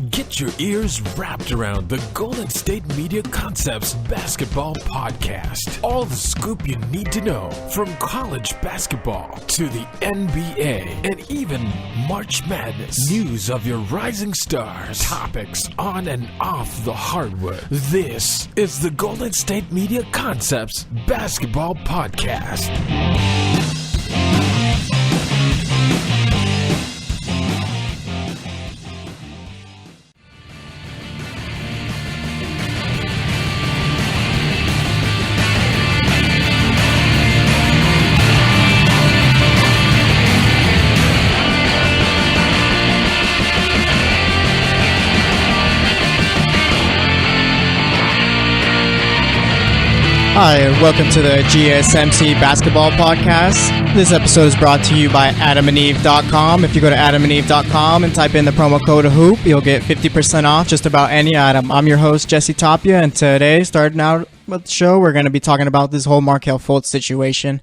Get your ears wrapped around the Golden State Media Concepts Basketball Podcast. All the scoop you need to know from college basketball to the NBA and even March Madness. News of your rising stars. Topics on and off the hardwood. This is the Golden State Media Concepts Basketball Podcast. Hi, and welcome to the GSMC Basketball Podcast. This episode is brought to you by adamandeve.com. If you go to adamandeve.com and type in the promo code HOOP, you'll get 50% off just about any item. I'm your host, Jesse Tapia, and today, starting out with the show, we're going to be talking about this whole Markelle Fultz situation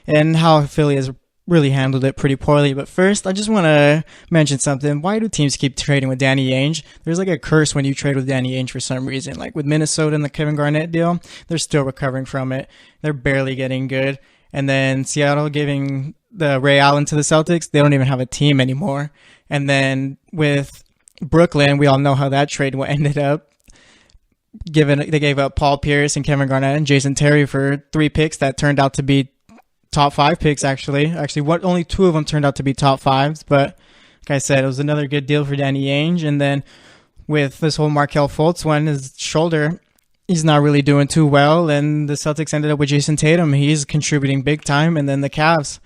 and how Philly has really handled it pretty poorly. But first, I just want to mention something. Why do teams keep trading with Danny Ainge? There's like a curse when you trade with Danny Ainge for some reason. Like with Minnesota and the Kevin Garnett deal, they're still recovering from it. They're barely getting good. And then Seattle giving the Ray Allen to the Celtics, they don't even have a team anymore. And then with Brooklyn, we all know how that trade ended up. They gave up Paul Pierce and Kevin Garnett and Jason Terry for 3 picks that turned out to be top 5 picks, actually. Only 2 of them turned out to be top 5s, but like I said, it was another good deal for Danny Ainge. And then with this whole Markelle Fultz one, his shoulder, he's not really doing too well, and the Celtics ended up with Jason Tatum. He's contributing big time. And then the Cavs,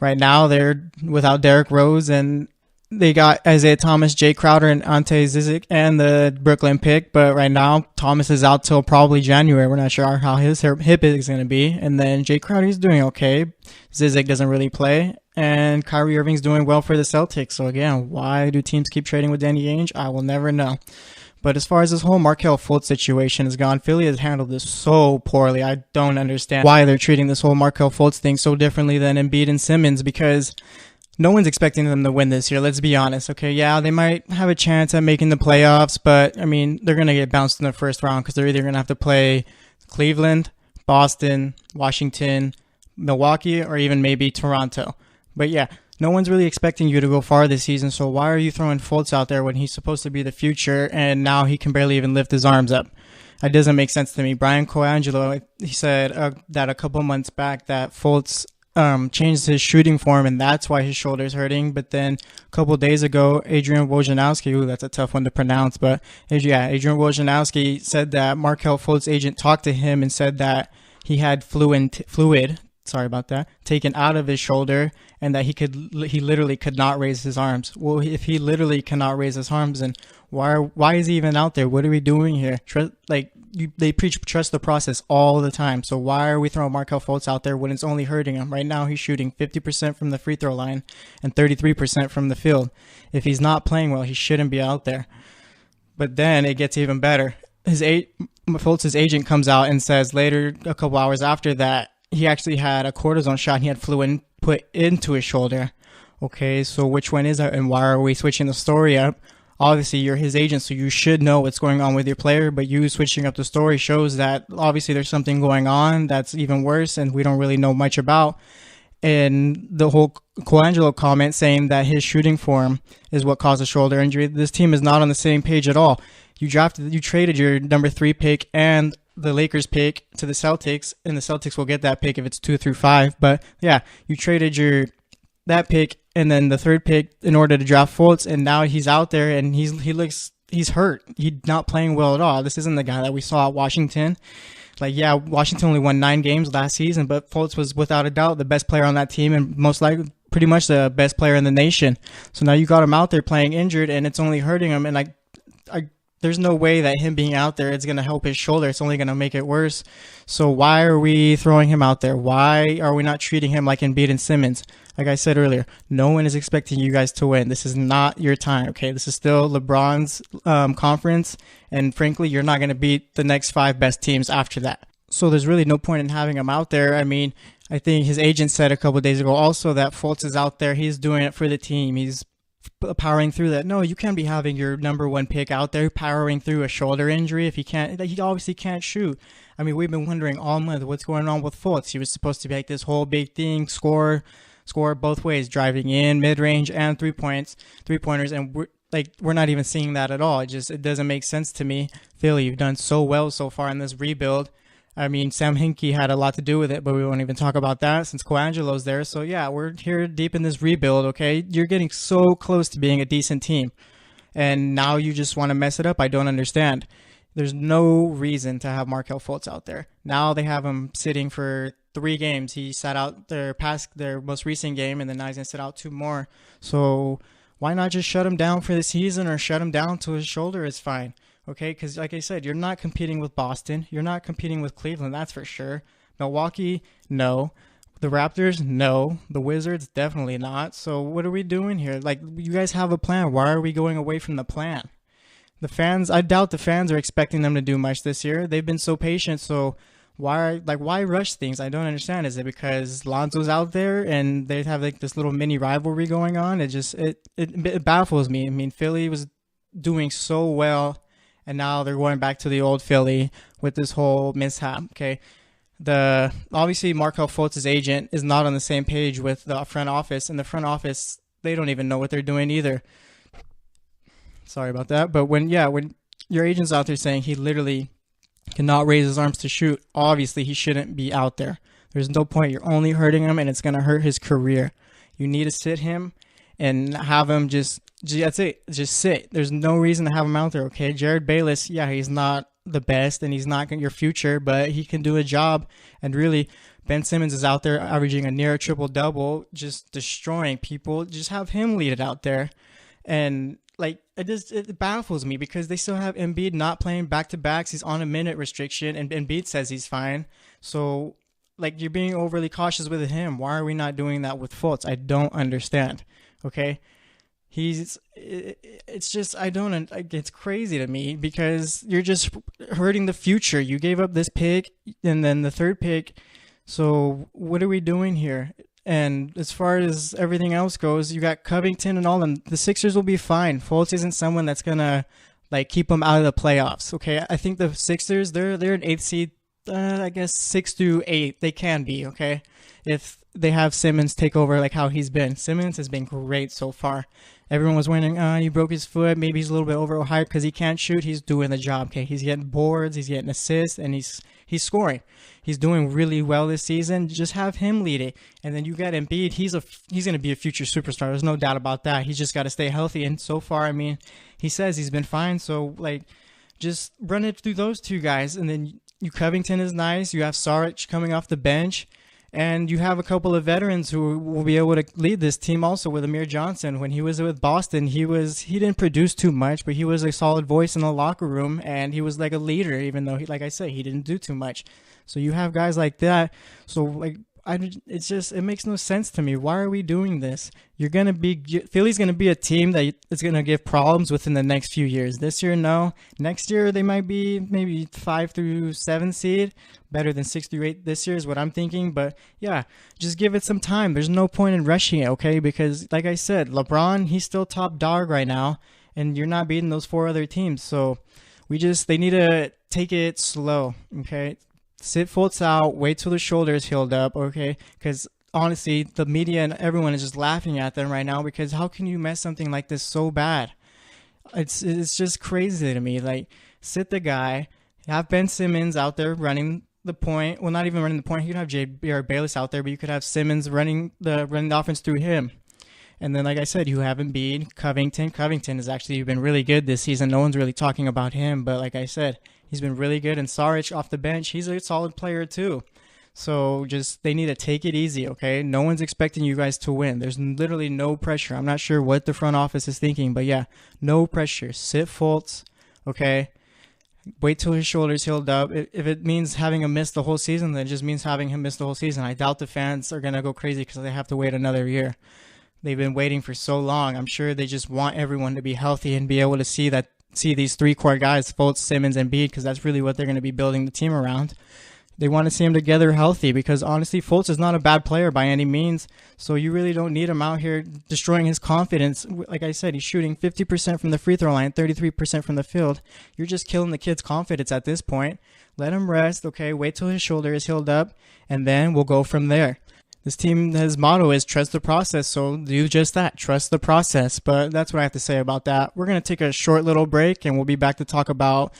right now, they're without Derrick Rose, and they got Isaiah Thomas, Jay Crowder, and Ante Zizic, and the Brooklyn pick. But right now, Thomas is out till probably January. We're not sure how his hip is going to be. And then Jay Crowder is doing okay. Zizic doesn't really play. And Kyrie Irving's doing well for the Celtics. So again, why do teams keep trading with Danny Ainge? I will never know. But as far as this whole Markelle Fultz situation has gone, Philly has handled this so poorly. I don't understand why they're treating this whole Markelle Fultz thing so differently than Embiid and Simmons, because no one's expecting them to win this year. Let's be honest. Okay, yeah, they might have a chance at making the playoffs, but, I mean, they're going to get bounced in the first round because they're either going to have to play Cleveland, Boston, Washington, Milwaukee, or even maybe Toronto. But, yeah, no one's really expecting you to go far this season, so why are you throwing Fultz out there when he's supposed to be the future and now he can barely even lift his arms up? That doesn't make sense to me. Brian Colangelo, he said that a couple months back that Fultz changed his shooting form, and that's why his shoulder's hurting. But then a couple days ago, Adrian Wojnarowski, that's a tough one to pronounce, but Adrian Wojnarowski said that Markelle Fultz's agent talked to him and said that he had fluid, taken out of his shoulder, and that he literally could not raise his arms. Well, if he literally cannot raise his arms, then why is he even out there? What are we doing here? They preach trust the process all the time. So why are we throwing Markelle Fultz out there when it's only hurting him? Right now, he's shooting 50% from the free throw line and 33% from the field. If he's not playing well, he shouldn't be out there. But then it gets even better. Fultz's agent comes out and says later, a couple hours after that, he actually had a cortisone shot. He had fluid put into his shoulder. Okay, so which one is it, and why are we switching the story up? Obviously, you're his agent, so you should know what's going on with your player, but you switching up the story shows that obviously there's something going on that's even worse and we don't really know much about. And the whole Colangelo comment saying that his shooting form is what caused a shoulder injury. This team is not on the same page at all. You traded your number 3 pick and the Lakers pick to the Celtics, and the Celtics will get that pick if it's 2 through 5. But yeah, you traded that pick and then the 3rd pick in order to draft Fultz, and now he's out there and he's hurt. He's not playing well at all. This isn't the guy that we saw at Washington. Washington only won 9 games last season, but Fultz was without a doubt the best player on that team and most likely pretty much the best player in the nation. So now you got him out there playing injured and it's only hurting him, and there's no way that him being out there is going to help his shoulder. It's only going to make it worse. So why are we throwing him out there? Why are we not treating him like Embiid and Simmons? Like I said earlier, no one is expecting you guys to win. This is not your time, okay? This is still LeBron's conference, and frankly, you're not going to beat the next 5 best teams after that. So there's really no point in having him out there. I mean, I think his agent said a couple of days ago also that Fultz is out there. He's doing it for the team. He's powering through that. No, you can't be having your number one pick out there powering through a shoulder injury if he can't. He obviously can't shoot. I mean, we've been wondering all month what's going on with Fultz. He was supposed to be like this whole big thing, score both ways, driving in, mid range, and 3-pointers, and we're not even seeing that at all. It doesn't make sense to me. Philly, you've done so well so far in this rebuild. I mean, Sam Hinkie had a lot to do with it, but we won't even talk about that since Coangelo's there. So yeah, we're here deep in this rebuild, okay? You're getting so close to being a decent team, and now you just want to mess it up. I don't understand. There's no reason to have Markelle Fultz out there. Now they have him sitting for 3 games. He sat out their most recent game, and then now he's going to sit out 2 more. So why not just shut him down for the season, or shut him down till his shoulder is fine? Okay, because like I said, you're not competing with Boston. You're not competing with Cleveland, that's for sure. Milwaukee, no. The Raptors, no. The Wizards, definitely not. So what are we doing here? Like, you guys have a plan. Why are we going away from the plan? The fans, I doubt the fans are expecting them to do much this year. They've been so patient, so why rush things? I don't understand. Is it because Lonzo's out there and they have like this little mini rivalry going on? It baffles me. I mean, Philly was doing so well, and now they're going back to the old Philly with this whole mishap. Okay, obviously Markelle Fultz's agent is not on the same page with the front office, and the front office, they don't even know what they're doing either. Sorry about that, but when your agent's out there saying he literally cannot raise his arms to shoot, obviously he shouldn't be out there. There's no point. You're only hurting him, and it's going to hurt his career. You need to sit him and have him that's it. Just sit. There's no reason to have him out there, okay? Jared Bayless, yeah, he's not the best, and he's not your future, but he can do a job. And really, Ben Simmons is out there averaging a near triple-double, just destroying people. Just have him lead it out there. And like, it baffles me because they still have Embiid not playing back-to-backs. He's on a minute restriction, and Embiid says he's fine. So, like, you're being overly cautious with him. Why are we not doing that with Fultz? I don't understand, okay? It's crazy to me because you're just hurting the future. You gave up this pick and then the 3rd pick. So what are we doing here? And as far as everything else goes, you got Covington and all them. The Sixers will be fine. Fultz isn't someone that's going to like keep them out of the playoffs. Okay. I think the Sixers, they're an 8th seed, I guess 6 through 8. They can be, okay, if they have Simmons take over like how he's been. Simmons has been great so far. Everyone was wondering, he broke his foot. Maybe he's a little bit overhyped because he can't shoot. He's doing the job, okay? He's getting boards, he's getting assists, and he's scoring. He's doing really well this season. Just have him lead it. And then you got Embiid. He's going to be a future superstar. There's no doubt about that. He's just got to stay healthy. And so far, I mean, he says he's been fine. So, like, just run it through those 2 guys. And then Covington is nice. You have Saric coming off the bench. And you have a couple of veterans who will be able to lead this team also with Amir Johnson. When he was with Boston, he didn't produce too much, but he was a solid voice in the locker room, and he was like a leader, even though, like I said, he didn't do too much. So you have guys like that. So, like, it makes no sense to me. Why are we doing this? Philly's going to be a team that is going to give problems within the next few years. This year, no. Next year, they might be maybe 5 through 7 seed, better than 6 through 8 this year is what I'm thinking. But yeah, just give it some time. There's no point in rushing it, okay? Because like I said, LeBron, he's still top dog right now, and you're not beating those 4 other teams. So they need to take it slow, okay? Sit Fultz out, wait till the shoulder is healed up, okay? Because honestly, the media and everyone is just laughing at them right now because how can you mess something like this so bad? It's just crazy to me. Like, sit the guy, have Ben Simmons out there running the point. Well, not even running the point. You could have J.R. Bayless out there, but you could have Simmons running the offense through him. And then, like I said, you have Embiid, Covington. Covington has actually been really good this season. No one's really talking about him, but like I said, he's been really good. And Saric off the bench, he's a solid player too. So they need to take it easy, okay? No one's expecting you guys to win. There's literally no pressure. I'm not sure what the front office is thinking, but yeah, no pressure. Sit Fultz, okay? Wait till his shoulder's healed up. If it means having him miss the whole season, then it just means having him miss the whole season. I doubt the fans are going to go crazy because they have to wait another year. They've been waiting for so long. I'm sure they just want everyone to be healthy and be able to see these 3 core guys, Fultz, Simmons, and Embiid, because that's really what they're going to be building the team around. They want to see him together healthy because honestly, Fultz is not a bad player by any means. So you really don't need him out here destroying his confidence. Like I said, he's shooting 50% from the free throw line, 33% from the field. You're just killing the kid's confidence at this point. Let him rest, okay? Wait till his shoulder is healed up, and then we'll go from there. This team, his motto is trust the process, so do just that, trust the process. But that's what I have to say about that. We're going to take a short little break, and we'll be back to talk about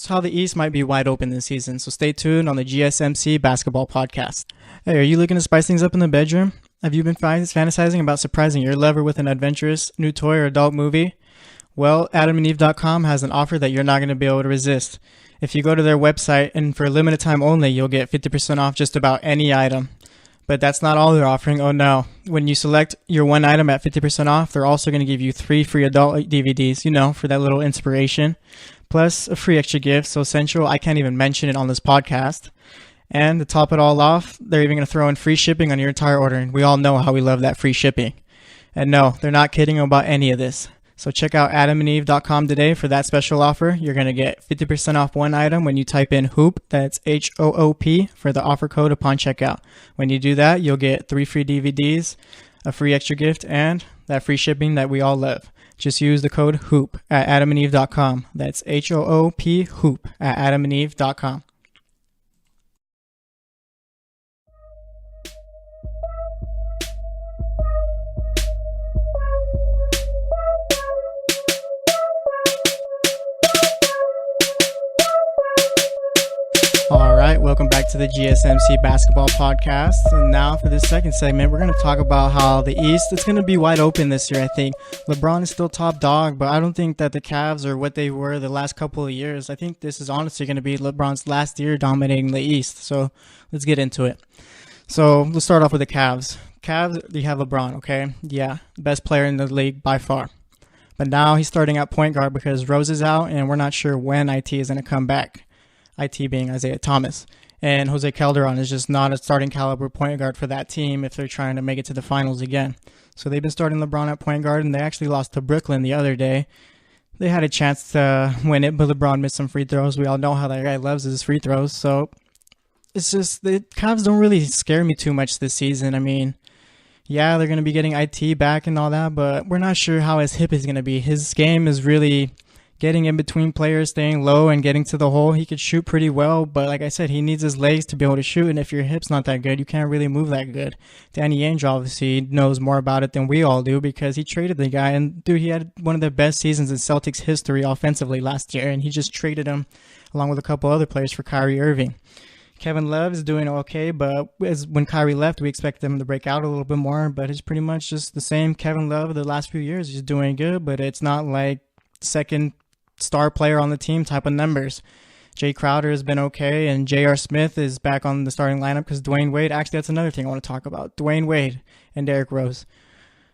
how the East might be wide open this season. So stay tuned on the GSMC Basketball Podcast. Hey, are you looking to spice things up in the bedroom? Have you been fantasizing about surprising your lover with an adventurous new toy or adult movie? Well, AdamandEve.com has an offer that you're not going to be able to resist. If you go to their website, and for a limited time only, you'll get 50% off just about any item. But that's not all they're offering. Oh no. When you select your one item at 50% off, they're also going to give you 3 free adult DVDs, for that little inspiration. Plus a free extra gift. So essential, I can't even mention it on this podcast. And to top it all off, they're even going to throw in free shipping on your entire order. And we all know how we love that free shipping. And no, they're not kidding about any of this. So check out AdamandEve.com today for that special offer. You're going to get 50% off one item when you type in HOOP, that's HOOP, for the offer code upon checkout. When you do that, you'll get 3 free DVDs, a free extra gift, and that free shipping that we all love. Just use the code HOOP at AdamandEve.com. That's HOOP, HOOP at AdamandEve.com. All right, welcome back to the GSMC Basketball Podcast. And now for this second segment, we're going to talk about how the East, it's going to be wide open this year, I think. LeBron is still top dog, but I don't think that the Cavs are what they were the last couple of years. I think this is honestly going to be LeBron's last year dominating the East. So let's get into it. So let's start off with the Cavs. Cavs, you have LeBron, okay? Yeah, best player in the league by far. But now he's starting at point guard because Rose is out, and we're not sure when IT is going to come back. IT being Isaiah Thomas. And Jose Calderon is just not a starting caliber point guard for that team if they're trying to make it to the finals again. So they've been starting LeBron at point guard, and they actually lost to Brooklyn the other day. They had a chance to win it, but LeBron missed some free throws. We all know how that guy loves his free throws. So it's just the Cavs don't really scare me too much this season. I mean, yeah, they're going to be getting IT back and all that, but we're not sure how his hip is going to be. His game is really getting in between players, staying low, and getting to the hole. He could shoot pretty well, but like I said, he needs his legs to be able to shoot, and if your hip's not that good, you can't really move that good. Danny Ainge obviously knows more about it than we all do because he traded the guy, and dude, he had one of the best seasons in Celtics history offensively last year, and he just traded him along with a couple other players for Kyrie Irving. Kevin Love is doing okay, but when Kyrie left, we expected him to break out a little bit more, but it's pretty much just the same Kevin Love the last few years. He's doing good, but it's not like second star player on the team type of numbers. Jay Crowder has been okay, and J.R. Smith is back on the starting lineup because Dwayne Wade, actually that's another thing I want to talk about. Dwayne Wade and Derrick Rose.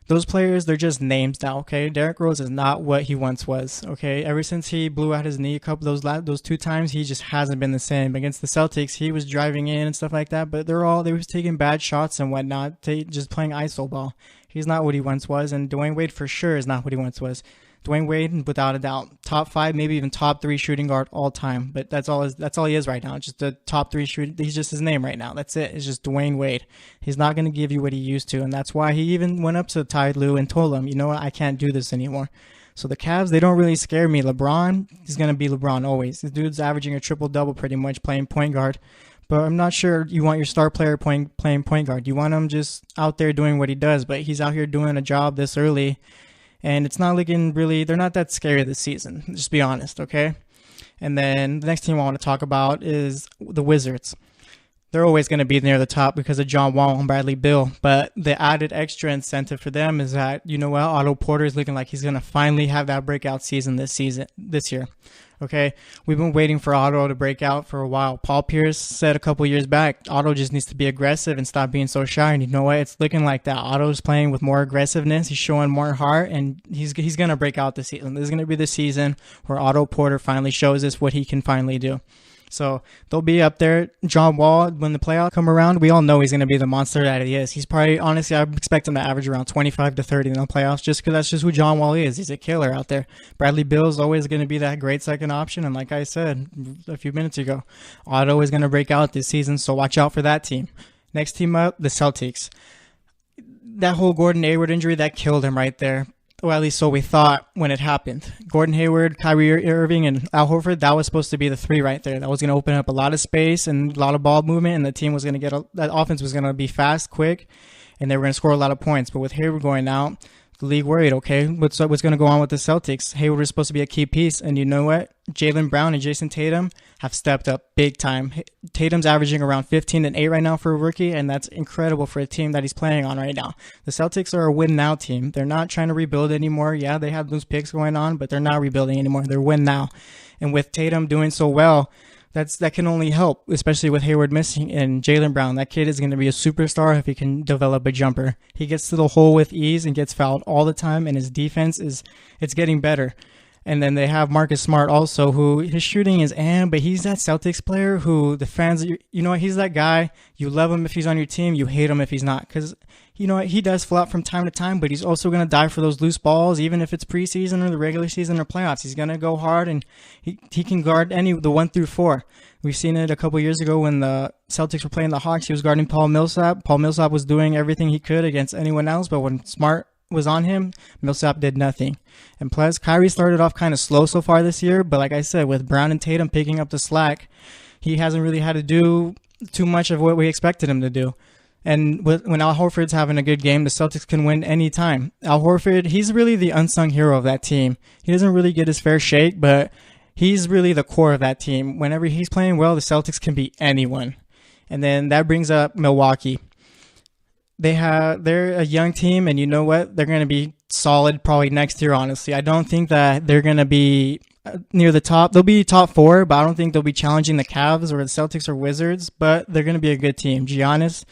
Those players, they're just names now, okay? Derrick Rose is not what he once was, okay? Ever since he blew out his knee a couple those 2 times, he just hasn't been the same. Against the Celtics, he was driving in and stuff like that, but they was taking bad shots and whatnot, just playing iso ball. He's not what he once was, and Dwayne Wade for sure is not what he once was. Dwayne Wade, without a doubt, top 5, maybe even top 3 shooting guard all time. But that's all he is right now. Just the top 3 shooting. He's just his name right now. That's it. It's just Dwayne Wade. He's not going to give you what he used to, and that's why he even went up to Ty Lue and told him, you know what, I can't do this anymore. So the Cavs, they don't really scare me. LeBron is going to be LeBron always. This dude's averaging a triple-double pretty much playing point guard. But I'm not sure you want your star player playing point guard. You want him just out there doing what he does, but he's out here doing a job this early. And it's not looking really, they're not that scary this season. Just be honest, okay? And then the next team I want to talk about is the Wizards. They're always going to be near the top because of John Wall and Bradley Beal. But the added extra incentive for them is that, you know what, Otto Porter is looking like he's going to finally have that breakout season this year. Okay, we've been waiting for Otto to break out for a while. Paul Pierce said a couple years back, Otto just needs to be aggressive and stop being so shy. And you know what? It's looking like that. Otto's playing with more aggressiveness. He's showing more heart, and he's going to break out this season. This is going to be the season where Otto Porter finally shows us what he can finally do. So they'll be up there. John Wall, when the playoffs come around, we all know he's going to be the monster that he is. He's probably, honestly, I expect him to average around 25 to 30 in the playoffs just because that's just who John Wall is. He's a killer out there. Bradley Beal's always going to be that great second option. And like I said a few minutes ago, Otto is going to break out this season, so watch out for that team. Next team up, the Celtics. That whole Gordon Hayward injury, that killed him right there. Well, at least so we thought when it happened. Gordon Hayward, Kyrie Irving, and Al Horford, that was supposed to be the three right there. That was going to open up a lot of space and a lot of ball movement, and the team was going to that offense was going to be fast, quick, and they were going to score a lot of points. But with Hayward going out, the league worried, okay, what's going to go on with the Celtics? Hayward was supposed to be a key piece, and you know what? Jaylen Brown and Jason Tatum have stepped up big time. Tatum's averaging around 15 and 8 right now for a rookie, and that's incredible for a team that he's playing on right now. The Celtics are a win-now team. They're not trying to rebuild anymore. Yeah, they have those picks going on, but they're not rebuilding anymore. They're win-now. And with Tatum doing so well, that can only help, especially with Hayward missing and Jaylen Brown. That kid is going to be a superstar if he can develop a jumper. He gets to the hole with ease and gets fouled all the time, and his defense it's getting better. And then they have Marcus Smart also, who his shooting is but he's that Celtics player who the fans, you know what, he's that guy. You love him if he's on your team, you hate him if he's not. Because, you know what, he does flop from time to time, but he's also going to die for those loose balls, even if it's preseason or the regular season or playoffs. He's going to go hard, and he can guard the 1 through 4. We've seen it a couple years ago when the Celtics were playing the Hawks. He was guarding Paul Millsap. Paul Millsap was doing everything he could against anyone else, but when Smart was on him, Millsap did nothing. And plus, Kyrie started off kind of slow so far this year, but like I said, with Brown and Tatum picking up the slack, he hasn't really had to do too much of what we expected him to do. And when Al Horford's having a good game, the Celtics can win any time. Al Horford, he's really the unsung hero of that team. He doesn't really get his fair shake, but he's really the core of that team. Whenever he's playing well, the Celtics can beat anyone. And then that brings up Milwaukee. They're a young team, and you know what? They're going to be solid probably next year, honestly. I don't think that they're going to be near the top. They'll be top 4, but I don't think they'll be challenging the Cavs or the Celtics or Wizards, but they're going to be a good team. Giannis,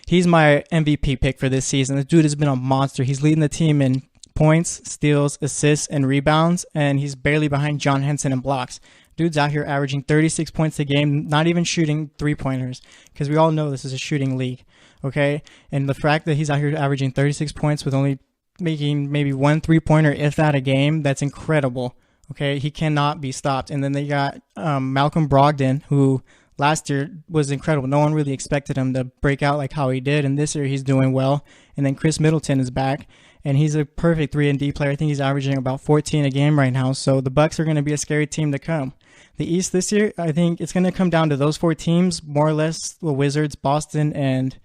he's my MVP pick for this season. This dude has been a monster. He's leading the team in points, steals, assists, and rebounds, and he's barely behind John Henson in blocks. Dude's out here averaging 36 points a game, not even shooting three-pointers, because we all know this is a shooting league. Okay, and the fact that he's out here averaging 36 points with only making maybe 1 3-pointer, if that, a game, that's incredible. Okay, he cannot be stopped. And then they got Malcolm Brogdon, who last year was incredible. No one really expected him to break out like how he did, and this year he's doing well. And then Chris Middleton is back, and he's a perfect 3-and-D player. I think he's averaging about 14 a game right now, so the Bucks are going to be a scary team to come. The East this year, I think it's going to come down to those 4 teams, more or less, the Wizards, Boston, and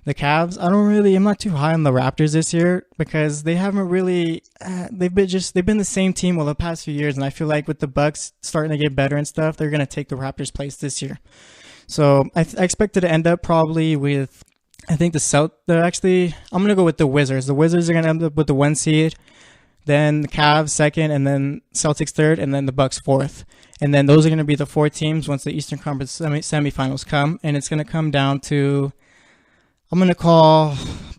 the Cavs. I'm not too high on the Raptors this year because they haven't really, they've been the same team over the past few years, and I feel like with the Bucks starting to get better and stuff, they're going to take the Raptors' place this year. So I expect it to end up probably with, I think I'm going to go with the Wizards. The Wizards are going to end up with the 1 seed, then the Cavs 2nd, and then Celtics 3rd, and then the Bucks 4th. And then those are going to be the 4 teams once the Eastern Conference semifinals come, and it's going to come down to, I'm going to call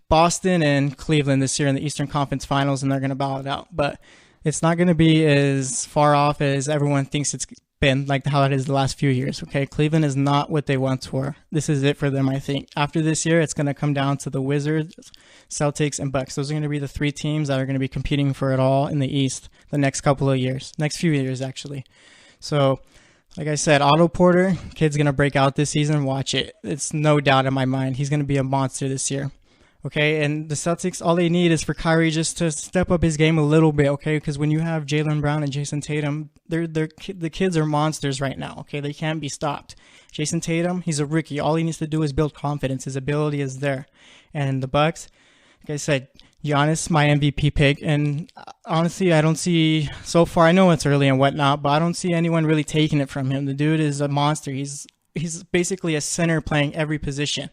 Boston and Cleveland this year in the Eastern Conference Finals, and they're going to battle it out. But it's not going to be as far off as everyone thinks it's been, like how it is the last few years. Okay, Cleveland is not what they once were. This is it for them, I think. After this year, it's going to come down to the Wizards, Celtics, and Bucks. Those are going to be the 3 teams that are going to be competing for it all in the East the next few years, actually. So, like I said, Otto Porter, kid's going to break out this season. Watch it. It's no doubt in my mind. He's going to be a monster this year. Okay, and the Celtics, all they need is for Kyrie just to step up his game a little bit, okay? Because when you have Jaylen Brown and Jason Tatum, the kids are monsters right now, okay? They can't be stopped. Jason Tatum, he's a rookie. All he needs to do is build confidence. His ability is there. And the Bucks, like I said, Giannis, my MVP pick, and honestly, I don't see, so far, I know it's early and whatnot, but I don't see anyone really taking it from him. The dude is a monster. He's basically a center playing every position.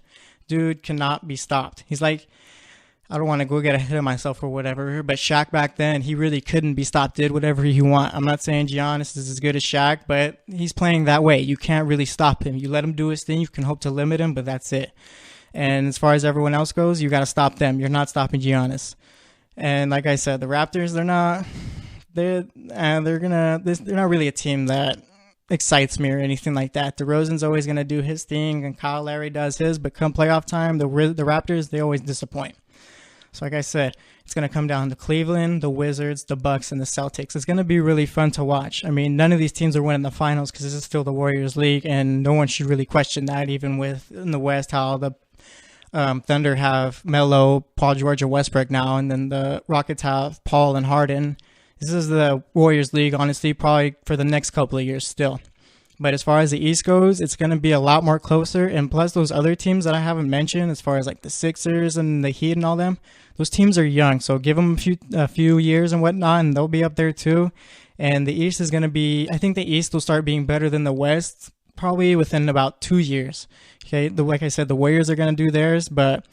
Dude cannot be stopped. He's like, I don't want to go get ahead of myself or whatever, but Shaq back then, he really couldn't be stopped, did whatever he want. I'm not saying Giannis is as good as Shaq, but he's playing that way. You can't really stop him. You let him do his thing, you can hope to limit him, but that's it. And as far as everyone else goes, you got to stop them. You're not stopping Giannis. And like I said, the Raptors, they're not really a team that excites me or anything like that. DeRozan's always going to do his thing, and Kyle Lowry does his, but come playoff time, the Raptors, they always disappoint. So like I said, it's going to come down to Cleveland, the Wizards, the Bucks, and the Celtics. It's going to be really fun to watch. I mean, none of these teams are winning the finals because this is still the Warriors League, and no one should really question that, even with in the West how the Thunder have Melo, Paul George, and Westbrook now, and then the Rockets have Paul and Harden. This is the Warriors League, honestly, probably for the next couple of years still. But as far as the East goes, it's going to be a lot more closer. And plus those other teams that I haven't mentioned, as far as like the Sixers and the Heat and all them, those teams are young. So give them a few years and whatnot, and they'll be up there too. And the East is going to be, I think the East will start being better than the West probably within about 2 years. Okay, like I said, the Warriors are going to do theirs, but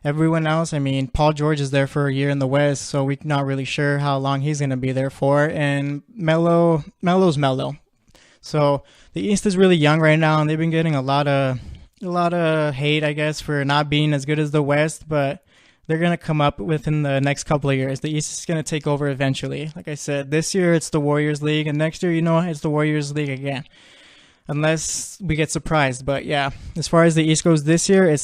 everyone else, I mean, Paul George is there for a year in the West, so we're not really sure how long he's going to be there for. And Melo's Melo. So the East is really young right now, and they've been getting a lot of hate, I guess, for not being as good as the West, but they're going to come up within the next couple of years. The East is going to take over eventually. Like I said, this year it's the Warriors League, and next year, it's the Warriors League again. Unless we get surprised. But yeah, as far as the East goes this year,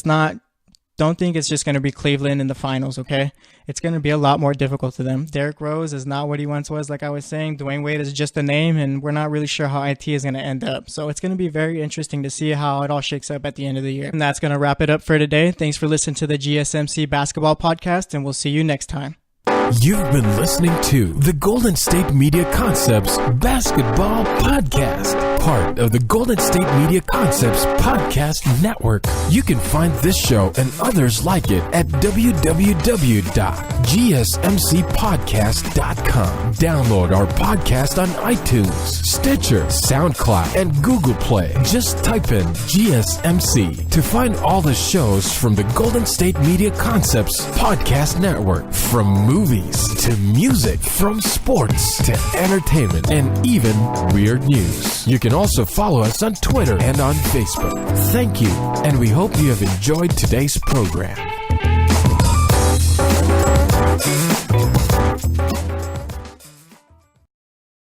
don't think it's just going to be Cleveland in the finals, okay? It's going to be a lot more difficult to them. Derrick Rose is not what he once was, like I was saying. Dwayne Wade is just a name, and we're not really sure how IT is going to end up. So it's going to be very interesting to see how it all shakes up at the end of the year. And that's going to wrap it up for today. Thanks for listening to the GSMC Basketball Podcast, and we'll see you next time. You've been listening to the Golden State Media Concepts Basketball Podcast, part of the Golden State Media Concepts Podcast Network. You can find this show and others like it at www.gsmcpodcast.com. Download our podcast on iTunes, Stitcher, SoundCloud, and Google Play. Just type in GSMC to find all the shows from the Golden State Media Concepts Podcast Network, from movies to music, from sports to entertainment, and even weird news. You can also follow us on Twitter and on Facebook. Thank you, and we hope you have enjoyed today's program.